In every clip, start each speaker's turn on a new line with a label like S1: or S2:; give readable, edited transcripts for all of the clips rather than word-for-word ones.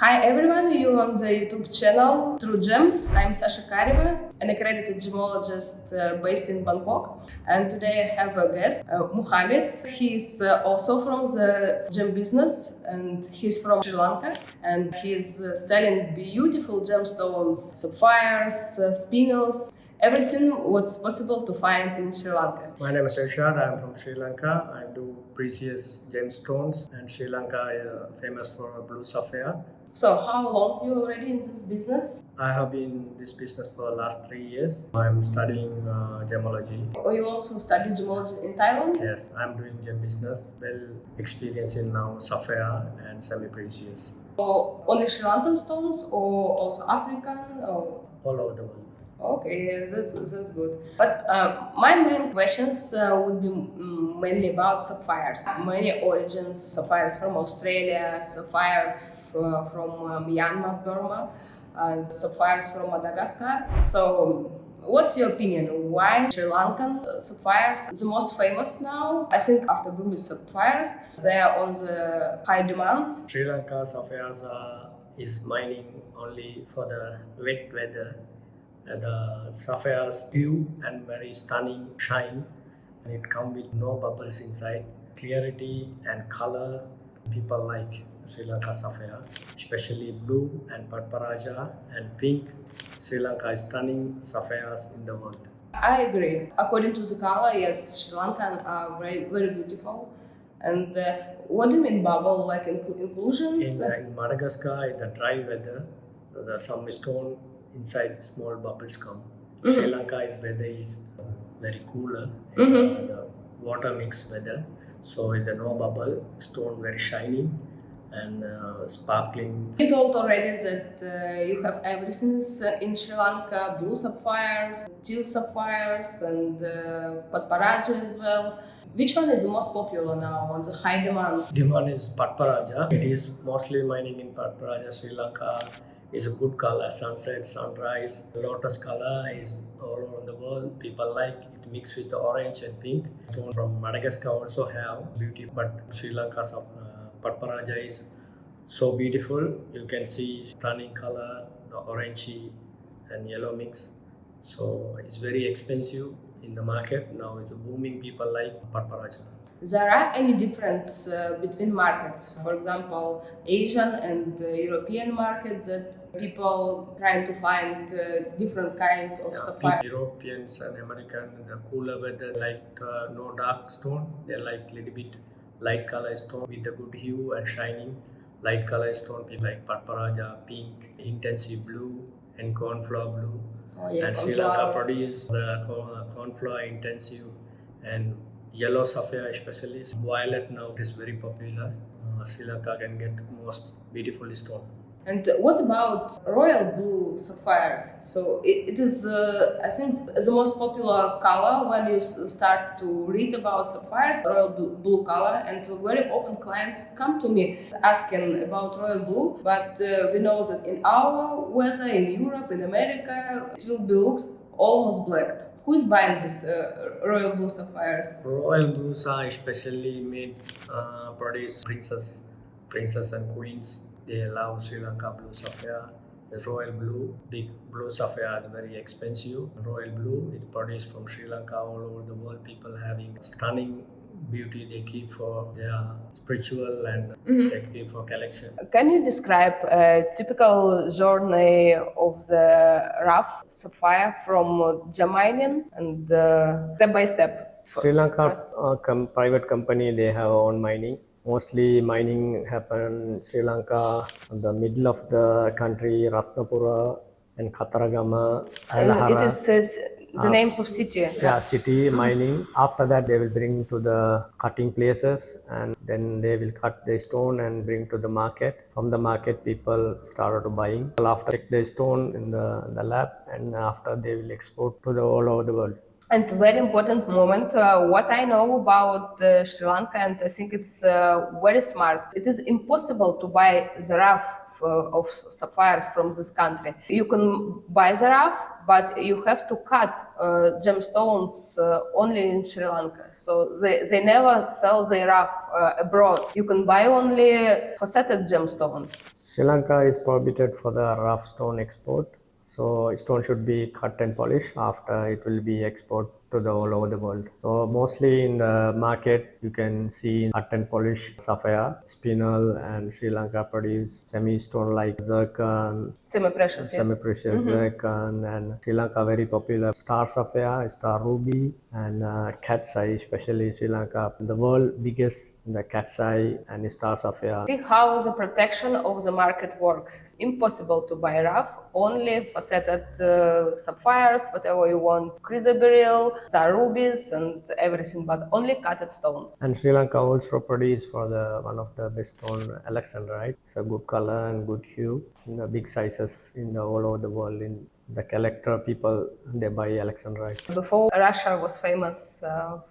S1: Hi everyone, you're on the YouTube channel TrueGems. I'm Sasha Kareva, an accredited gemologist based in Bangkok. And today I have a guest, Mohamed. He's also from the gem business and he's from Sri Lanka. And he's selling beautiful gemstones, sapphires, spinels, everything what's possible to find in Sri Lanka.
S2: My name is Irshad. I'm from Sri Lanka. I do precious gemstones, and Sri Lanka is famous for blue sapphire.
S1: So how long you already in this business?
S2: I have been in this business for the last 3 years. I'm studying gemology.
S1: Or you also study gemology in Thailand?
S2: Yes, I'm doing gem business. Well experienced in now sapphire and semi-precious.
S1: So only Sri Lankan stones or also African? Or?
S2: All over the world.
S1: Okay, that's good. But my main questions would be mainly about sapphires. Many origins, sapphires from Australia, sapphires from Myanmar, Burma, and sapphires from Madagascar. So what's your opinion? Why Sri Lankan sapphires the most famous now? I think after Burmese sapphires, they are on the high demand.
S2: Sri Lanka sapphires is mining only for the wet weather. The sapphires hue and very stunning shine, and it comes with no bubbles inside. Clarity and color, people like Sri Lanka sapphire, especially blue and Padparadscha and pink. Sri Lanka is stunning sapphires in the world.
S1: I agree. According to the color, yes, Sri Lankan are very, very beautiful. And what do you mean bubble, like inclusions?
S2: In Madagascar, in the dry weather, some stone inside small bubbles come. Sri Lanka is weather is very cooler, the water mixed weather, so with the no bubble, stone very shiny and sparkling.
S1: You told already that you have everything in Sri Lanka, blue sapphires, teal sapphires and Padparadscha as well. Which one is the most popular now on the high demand?
S2: Demand is Padparadscha. It is mostly mining in Padparadscha. Sri Lanka is a good color, sunset, sunrise. Lotus color is all over the world. People like it mixed with the orange and pink. Stone from Madagascar also have beauty, but Sri Lanka's Padparadscha is so beautiful. You can see stunning color, the orangey and yellow mix. So it's very expensive in the market. Now it's booming. People like Padparadscha.
S1: There are any difference between markets? For example, Asian and European markets that people trying to find different kind of sapphire.
S2: Europeans and American, the cooler weather like no dark stone. They like little bit light color stone with the good hue and shining. Light color stone, people like Padparadscha, pink, intensive blue, and cornflower blue.
S1: Oh, yeah,
S2: and Sri Lanka produce the cornflower intensive and yellow sapphire especially. Violet now is very popular. Sri Lanka can get most beautiful stone.
S1: And what about royal blue sapphires? So it is, I think, the most popular color when you start to read about sapphires, royal blue color. And very often clients come to me asking about royal blue, but we know that in our weather, in Europe, in America, it will be looks almost black. Who is buying this royal blue sapphires?
S2: Royal blues are especially made, produce princess and queens. They love Sri Lanka blue sapphire. The royal blue, big blue sapphire is very expensive. Royal blue, it produced from Sri Lanka all over the world. People having stunning beauty they keep for their spiritual and they keep for collection.
S1: Can you describe a typical journey of the rough sapphire from gem mining and step by step?
S2: Sri Lanka private company, they have own mining. Mostly mining happen in Sri Lanka, in the middle of the country, Ratnapura and Kataragama.
S1: It is the names of city.
S2: Yeah, city mining. After that, they will bring to the cutting places, and then they will cut the stone and bring to the market. From the market, people started buying. After take the stone in the lab, and after they will export to the all over the world.
S1: And very important moment, what I know about Sri Lanka, and I think it's very smart. It is impossible to buy the rough of sapphires from this country. You can buy the rough, but you have to cut gemstones only in Sri Lanka. So they never sell the rough abroad. You can buy only faceted gemstones.
S2: Sri Lanka is prohibited for the rough stone export. So stone should be cut and polished after it will be exported to the all over the world. So mostly in the market you can see cut and polished sapphire, spinel, and Sri Lanka produce semi-stone like zircon,
S1: Semi-precious, yes.
S2: semi-precious zircon, and Sri Lanka very popular star sapphire, star ruby, and cat's eye, especially Sri Lanka, the world biggest the cat's eye and star sapphire.
S1: See how the protection of the market works. It's impossible to buy rough, only faceted sapphires, whatever you want, chrysoberyl, star rubies, and everything, but only cutted stones.
S2: And Sri Lanka also produce for the one of the best stone Alexandrite. It's a good color and good hue in the big sizes in the all over the world. In the collector people, they buy Alexandrite.
S1: Before, Russia was famous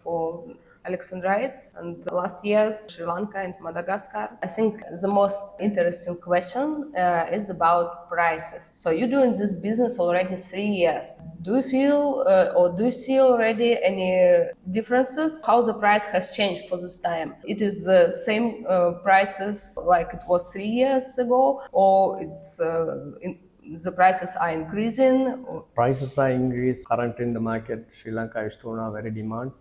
S1: for Alexandrites, and last years Sri Lanka and Madagascar. I think the most interesting question is about prices. So you're doing this business already 3 years. Do you feel or do you see already any differences? How the price has changed for this time? It is the same prices like it was 3 years ago, or it's the prices are increasing?
S2: Prices are increased. Currently in the market, Sri Lanka stone are very demand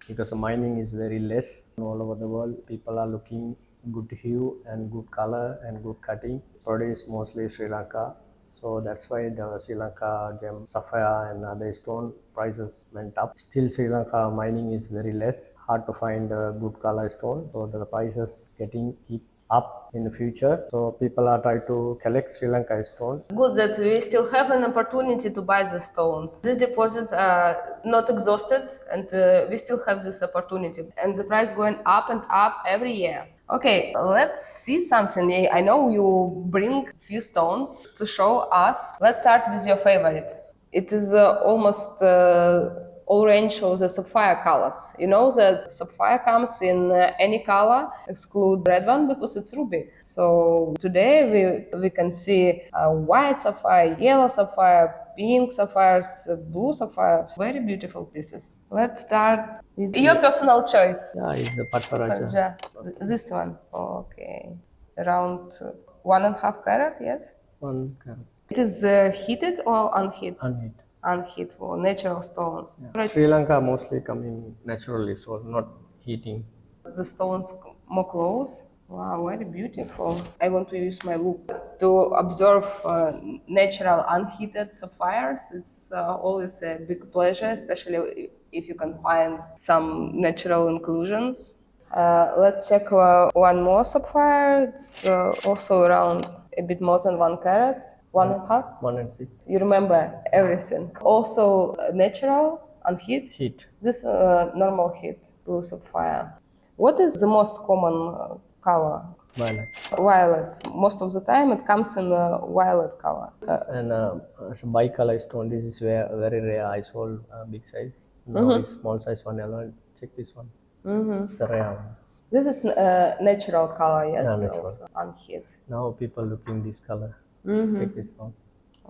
S2: because the mining is very less all over the world. People are looking good hue and good color and good cutting. Produced mostly Sri Lanka. So that's why the Sri Lanka gem, sapphire and other stone prices went up. Still Sri Lanka mining is very less. Hard to find a good color stone. So the prices keep up in the future. So people are trying to collect Sri Lanka stone.
S1: Good that we still have an opportunity to buy the stones. These deposits are not exhausted, and we still have this opportunity. And the price going up and up every year. Okay, let's see something. I know you bring few stones to show us. Let's start with your favorite. It is almost all range of the sapphire colors. You know that sapphire comes in any color, exclude red one because it's ruby. So today we can see white sapphire, yellow sapphire, pink sapphires, blue sapphires. Very beautiful pieces. Let's start with your personal choice.
S2: Yeah, it's the Padparadscha.
S1: This one. Okay. Around 1.5 carat, yes?
S2: 1 carat.
S1: It is heated or unheated?
S2: Unheat.
S1: Unheated or natural stones.
S2: Yeah.
S1: Right.
S2: Sri Lanka mostly coming naturally, so not heating.
S1: The stones more close. Wow, very beautiful. I want to use my loop to observe natural unheated sapphires. It's always a big pleasure, especially if you can find some natural inclusions. Let's check one more sapphire. It's also around a bit more than 1 carat, 1.5.
S2: 1 and 6.
S1: You remember everything. Also natural, unheat.
S2: Heat.
S1: This normal heat, blue sapphire. What is the most common color?
S2: Violet.
S1: Violet. Most of the time it comes in a violet color.
S2: And it's a bicolor stone. This is very rare. I sold big size. Now it's small size one. Alone. Check this one. It's a rare one.
S1: This is natural color, yes?
S2: Yeah, natural.
S1: Also unheat.
S2: Now people looking this color. Check this one.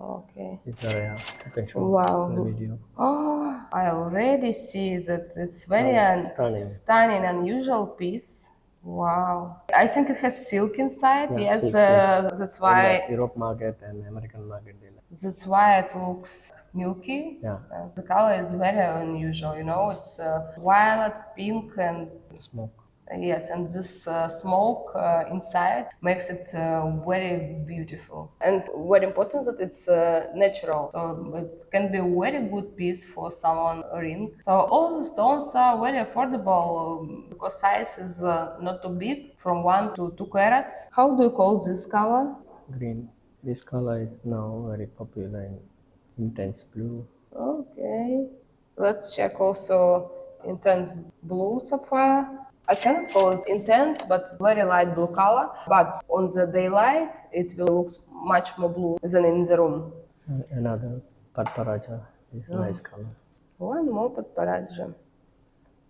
S1: Okay.
S2: It's a rare. You can show
S1: Wow.
S2: the video.
S1: Oh, I already see that it's very stunning, unusual piece. Wow. I think it has silk inside.
S2: Yeah,
S1: yes,
S2: silk, yes.
S1: That's why.
S2: In the Europe market and American market, they like.
S1: That's why it looks milky.
S2: Yeah.
S1: The color is very unusual. You know, it's violet, pink, and
S2: Smoke.
S1: yes, and this smoke inside makes it very beautiful. And very important that it's natural, so it can be a very good piece for someone ring. So all the stones are very affordable because size is not too big, from 1 to 2 carats. How do you call this color?
S2: Green. This color is now very popular in intense blue.
S1: Okay. Let's check also intense blue sapphire. I cannot call it intense, but very light blue color. But on the daylight, it will look much more blue than in the room.
S2: Another Padparadscha. This nice color.
S1: One more Padparadscha.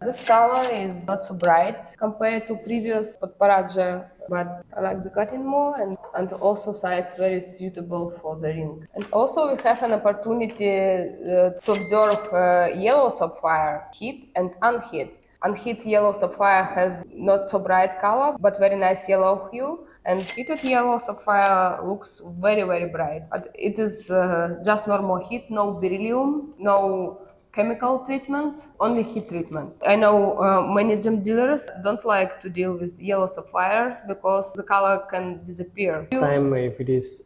S1: This color is not so bright compared to previous Padparadscha, but I like the cutting more, and also size very suitable for the ring. And also we have an opportunity to observe yellow sapphire, hit and unhit. Unhit yellow sapphire has not so bright color, but very nice yellow hue. And heated yellow sapphire looks very, very bright. But it is just normal heat, no beryllium, no chemical treatments, only heat treatment. I know many gem dealers don't like to deal with yellow sapphires because the color can disappear.
S2: Time if it is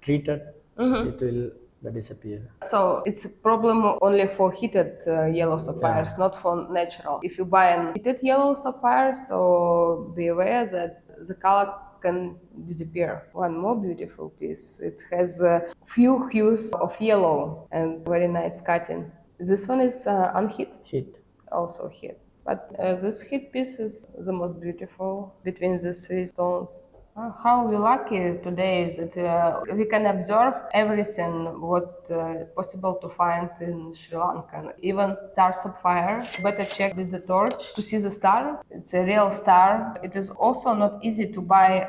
S2: treated, it will disappear.
S1: So it's a problem only for heated yellow sapphires, not for natural. If you buy an heated yellow sapphire, so be aware that the color can disappear. One more beautiful piece. It has a few hues of yellow and very nice cutting. This one is unhit,
S2: Heat.
S1: also hit. But this hit piece is the most beautiful between these three tones. How we lucky today is that we can observe everything what possible to find in Sri Lanka. Even star sapphire, better check with the torch to see the star. It's a real star. It is also not easy to buy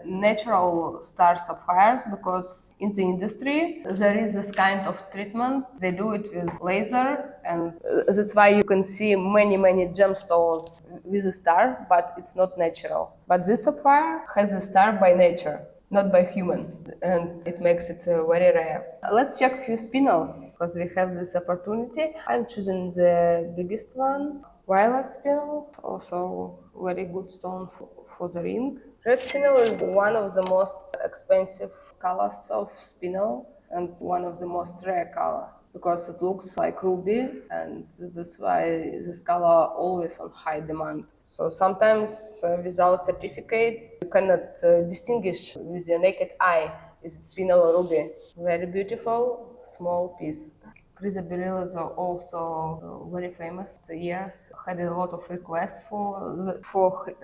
S1: natural star sapphires because in the industry there is this kind of treatment. They do it with laser, and that's why you can see many gemstones with a star, but it's not natural. But this sapphire has a star by nature, not by human, and it makes it very rare. Let's check few spinels, because we have this opportunity. I'm choosing the biggest one, violet spinel, also very good stone for the ring. Red spinel is one of the most expensive colors of spinel and one of the most rare color, because it looks like ruby, and that's why this color always on high demand. So sometimes without certificate you cannot distinguish with your naked eye is it spinel or ruby. Very beautiful small piece. Chrysoberyl is also very famous. Yes, had a lot of requests for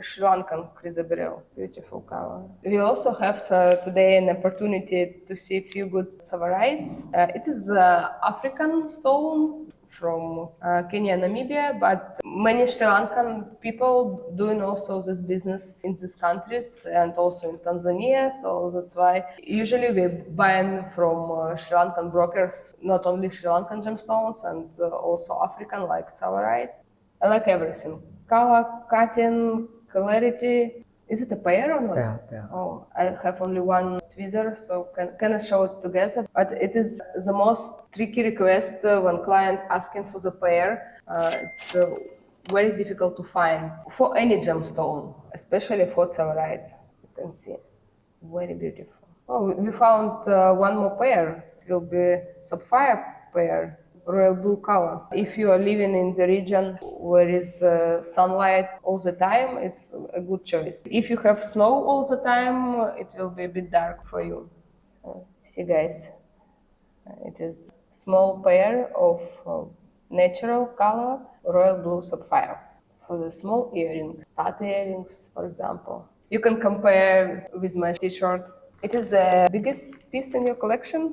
S1: Sri Lankan chrysoberyl. Beautiful color. We also have today an opportunity to see a few good Sapphires. It is African stone from Kenya, Namibia, but many Sri Lankan people doing also this business in these countries and also in Tanzania. So that's why usually we buy from Sri Lankan brokers, not only Sri Lankan gemstones and also African like Sapphire. I like everything. Color, cutting, clarity. Is it a pair or not?
S2: Yeah.
S1: Oh, I have only one tweezer, so can I show it together? But it is the most tricky request when client asking for the pair. It's very difficult to find for any gemstone, especially for Sapphires. You can see, very beautiful. Oh, we found one more pair. It will be sapphire pair. Royal blue color. If you are living in the region where is sunlight all the time, it's a good choice. If you have snow all the time, it will be a bit dark for you. See guys, it is small pair of natural color royal blue sapphire for the small earring, stud earrings, for example. You can compare with my t-shirt. It is the biggest piece in your collection,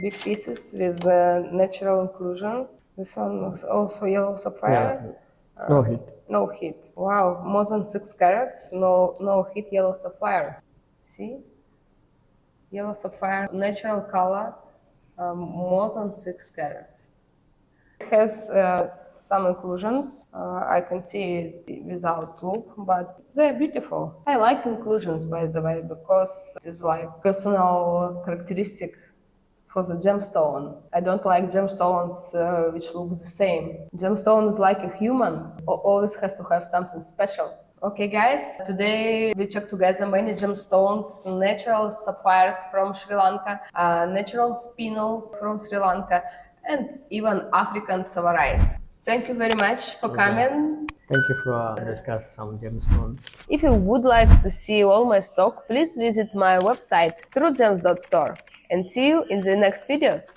S1: big pieces with natural inclusions. This one is also yellow sapphire.
S2: Yeah. No heat.
S1: No heat. Wow, more than 6 carats, no heat yellow sapphire. See? Yellow sapphire, natural color, more than 6 carats. It has some inclusions. I can see it without loop, but they're beautiful. I like inclusions, by the way, because it is like personal characteristic for the gemstone. I don't like gemstones which look the same. Gemstone is like a human, always has to have something special. Okay guys, today we checked together many gemstones, natural sapphires from Sri Lanka, natural spinels from Sri Lanka, and even African Sapphires. Thank you very much for coming.
S2: Thank you for discuss some gemstones.
S1: If you would like to see all my stock, please visit my website TrueGems.store, and see you in the next videos.